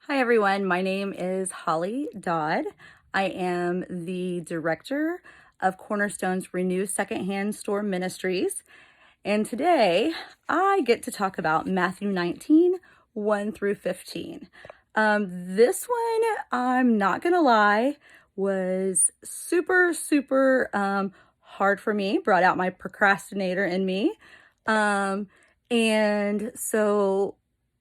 Hi everyone, my name is Holly Dodd. I am the director of Cornerstone's Renew Secondhand Store Ministries. And today I get to talk about Matthew 19, 1 through 15. This one, I'm not gonna lie, was super hard for me, brought out my procrastinator in me. And so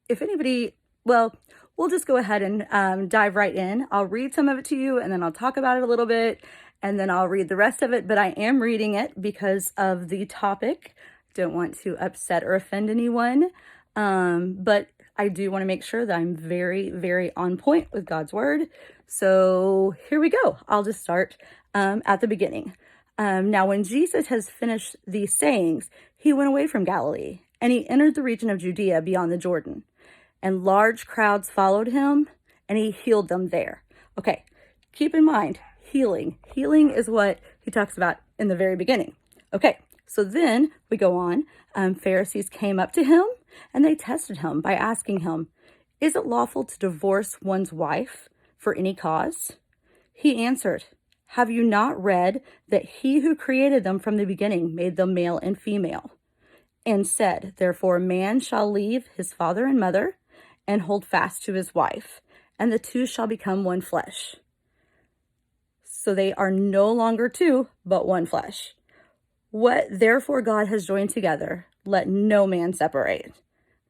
if anybody, well, we'll just go ahead and dive right in. I'll read some of it to you and then I'll talk about it a little bit and then I'll read the rest of it, but I am reading it because of the topic. Don't want to upset or offend anyone, but I do want to make sure that I'm very on point with God's word. So here we go. I'll just start at the beginning. Now, when Jesus has finished these sayings, he went away from Galilee and he entered the region of Judea beyond the Jordan. And large crowds followed him, and he healed them there. Okay, keep in mind, healing. Healing is what he talks about in the very beginning. Okay, so then we go on. Pharisees came up to him, and they tested him by asking him, "Is it lawful to divorce one's wife for any cause?" He answered, "Have you not read that he who created them from the beginning made them male and female? And said, therefore, a man shall leave his father and mother and hold fast to his wife, and the two shall become one flesh. So they are no longer two, but one flesh. What therefore God has joined together, let no man separate."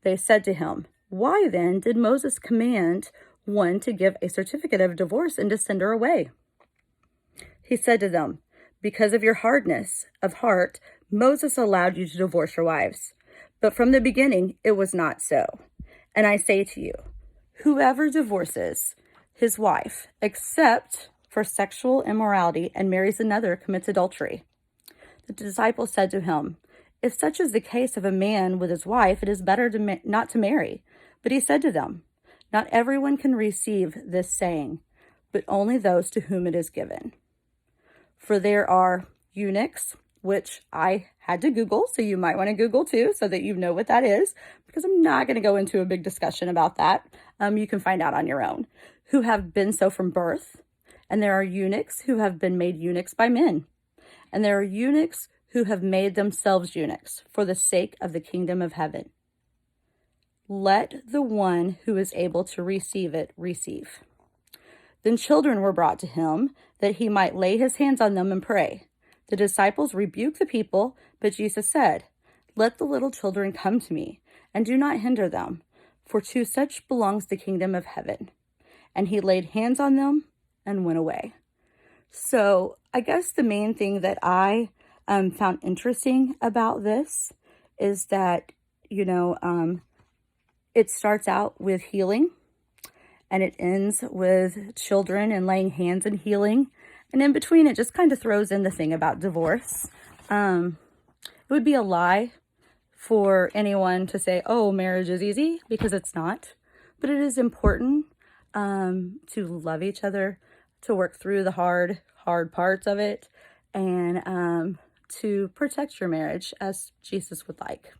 They said to him, "Why then did Moses command one to give a certificate of divorce and to send her away?" He said to them, "Because of your hardness of heart, Moses allowed you to divorce your wives. But from the beginning, it was not so. And I say to you, whoever divorces his wife, except for sexual immorality, and marries another, commits adultery." The disciples said to him, "If such is the case of a man with his wife, it is better not to marry." But he said to them, "Not everyone can receive this saying, but only those to whom it is given. For there are eunuchs," which I had to Google, so you might want to Google too, so that you know what that is, because I'm not going to go into a big discussion about that. You can find out on your own, "who have been so from birth. And there are eunuchs who have been made eunuchs by men. And there are eunuchs who have made themselves eunuchs for the sake of the kingdom of heaven. Let the one who is able to receive it receive." Then children were brought to him, that he might lay his hands on them and pray. The disciples rebuked the people, but Jesus said, "Let the little children come to me, and do not hinder them, for to such belongs the kingdom of heaven." And he laid hands on them and went away. So I guess the main thing that I found interesting about this is that, it starts out with healing, and it ends with children and laying hands and healing. And in between, it just kind of throws in the thing about divorce. It would be a lie for anyone to say, "Oh, marriage is easy," because it's not. But it is important to love each other, to work through the hard parts of it, and to protect your marriage as Jesus would like.